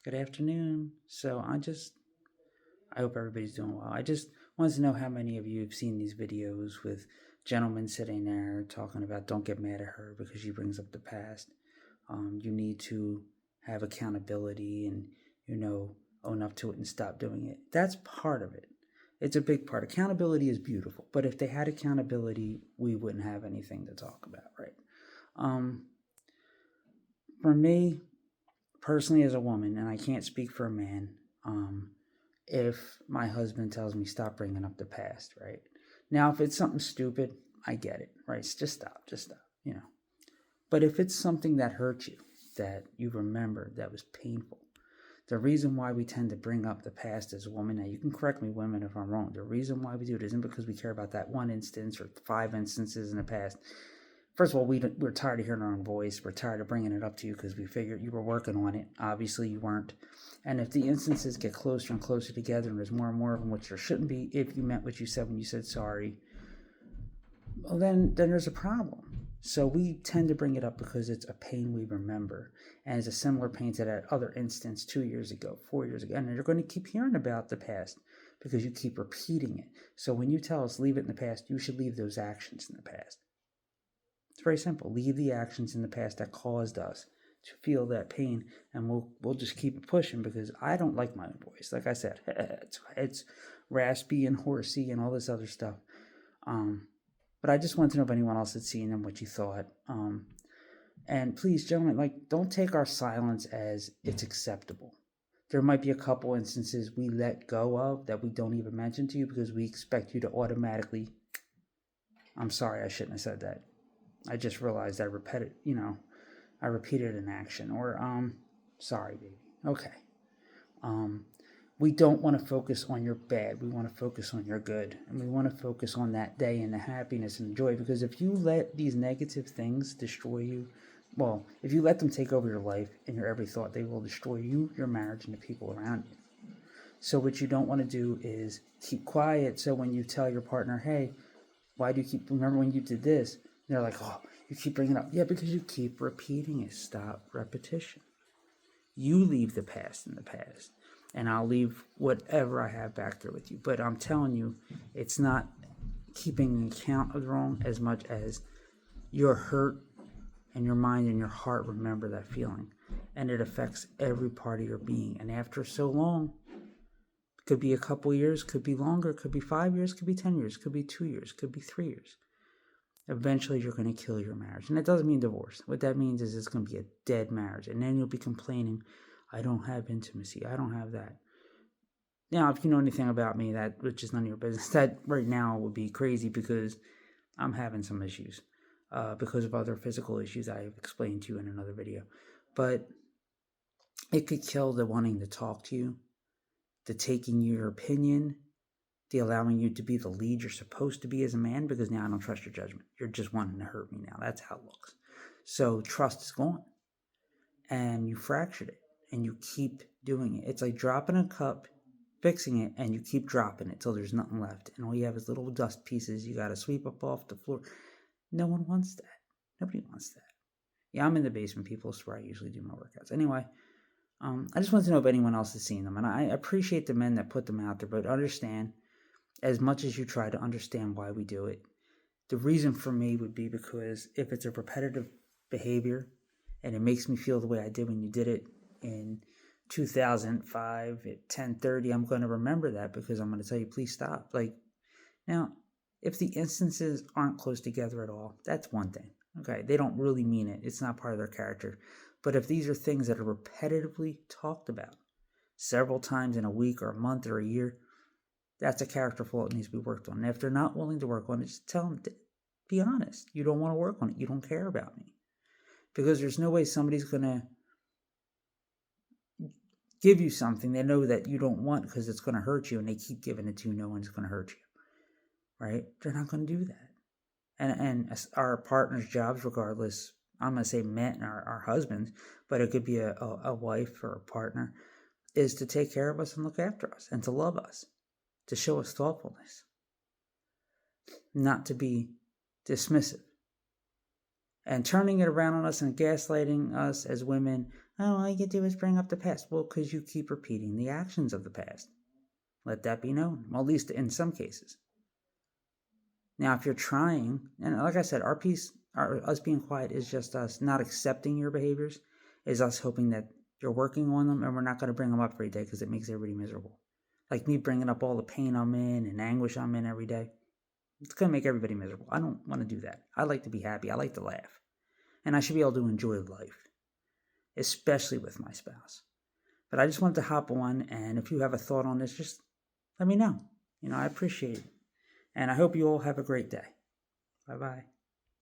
Good afternoon. I hope everybody's doing well. I just wanted to know how many of you have seen these videos with gentlemen sitting there talking about don't get mad at her because she brings up the past. You need to have accountability and, you know, own up to it and stop doing it. That's part of it. It's a big part. Accountability is beautiful, but if they had accountability, we wouldn't have anything to talk about, right? Um, for me, personally, as a woman, and I can't speak for a man, if my husband tells me stop bringing up the past, right? Now, if it's something stupid, I get it, right? Just stop, you know. But if it's something that hurt you, that you remember, that was painful, the reason why we tend to bring up the past as a woman, now you can correct me, women, if I'm wrong. The reason why we do it isn't because we care about that one instance or five instances in the past. First of all, we're tired of hearing our own voice. We're tired of bringing it up to you because we figured you were working on it. Obviously, you weren't. And if the instances get closer and closer together and there's more and more of them, which there shouldn't be, if you meant what you said when you said sorry, well, then there's a problem. So we tend to bring it up because it's a pain we remember. And it's a similar pain to that other instance 2 years ago, 4 years ago. And you're going to keep hearing about the past because you keep repeating it. So when you tell us leave it in the past, you should leave those actions in the past. It's very simple. Leave the actions in the past that caused us to feel that pain, and we'll just keep it pushing because I don't like my own voice. Like I said, it's raspy and horsey and all this other stuff. But I just wanted to know if anyone else had seen them, what you thought. And please, gentlemen, like don't take our silence as it's acceptable. There might be a couple instances we let go of that we don't even mention to you because we expect you to automatically. I'm sorry, I shouldn't have said that. I just realized I repeated an action. Or, sorry, baby. Okay. Um, we don't want to focus on your bad. We want to focus on your good. And we want to focus on that day and the happiness and the joy. Because if you let these negative things destroy you, well, if you let them take over your life and your every thought, they will destroy you, your marriage, and the people around you. So what you don't want to do is keep quiet. So when you tell your partner, hey, why do you keep, remember when you did this? And they're like, oh, you keep bringing it up. Yeah, because you keep repeating it. Stop repetition. You leave the past in the past, and I'll leave whatever I have back there with you. But I'm telling you, it's not keeping an account of the wrong as much as your hurt and your mind and your heart remember that feeling. And it affects every part of your being. And after so long, could be a couple years, could be longer, could be 5 years, could be 10 years, could be 2 years, could be 3 years. Eventually you're going to kill your marriage. And that doesn't mean divorce. What that means is it's going to be a dead marriage. And then you'll be complaining, I don't have intimacy. I don't have that. Now, if you know anything about me, that which is none of your business, that right now would be crazy because I'm having some issues because of other physical issues I've explained to you in another video. But it could kill the wanting to talk to you, the taking your opinion, the allowing you to be the lead you're supposed to be as a man, because now I don't trust your judgment. You're just wanting to hurt me now. That's how it looks. So trust is gone. And you fractured it. And you keep doing it. It's like dropping a cup, fixing it, and you keep dropping it till there's nothing left. And all you have is little dust pieces you got to sweep up off the floor. No one wants that. Nobody wants that. Yeah, I'm in the basement, people. That's where I usually do my workouts. Anyway, I just want to know if anyone else has seen them. And I appreciate the men that put them out there, but understand, as much as you try to understand why we do it, the reason for me would be because if it's a repetitive behavior and it makes me feel the way I did when you did it in 2005 at 10:30, I'm going to remember that because I'm going to tell you, please stop. Like, now, if the instances aren't close together at all, that's one thing. Okay, they don't really mean it. It's not part of their character. But if these are things that are repetitively talked about several times in a week or a month or a year, that's a character flaw that needs to be worked on. And if they're not willing to work on it, just tell them, be honest. You don't want to work on it. You don't care about me. Because there's no way somebody's going to give you something they know that you don't want because it's going to hurt you, and they keep giving it to you knowing it's going to hurt you. Right? They're not going to do that. And our partners' jobs, regardless, I'm going to say men, our husbands, but it could be a wife or a partner, is to take care of us and look after us and to love us, to show us thoughtfulness, not to be dismissive. And turning it around on us and gaslighting us as women, Oh, all you can do is bring up the past. Well, because you keep repeating the actions of the past. Let that be known. Well, at least in some cases. Now, if you're trying, and like I said, us being quiet is just us not accepting your behaviors, is us hoping that you're working on them, and we're not going to bring them up every day because it makes everybody miserable. Like me bringing up all the pain I'm in and anguish I'm in every day. It's going to make everybody miserable. I don't want to do that. I like to be happy. I like to laugh. And I should be able to enjoy life, especially with my spouse. But I just wanted to hop on, and if you have a thought on this, just let me know. I appreciate it. And I hope you all have a great day. Bye-bye.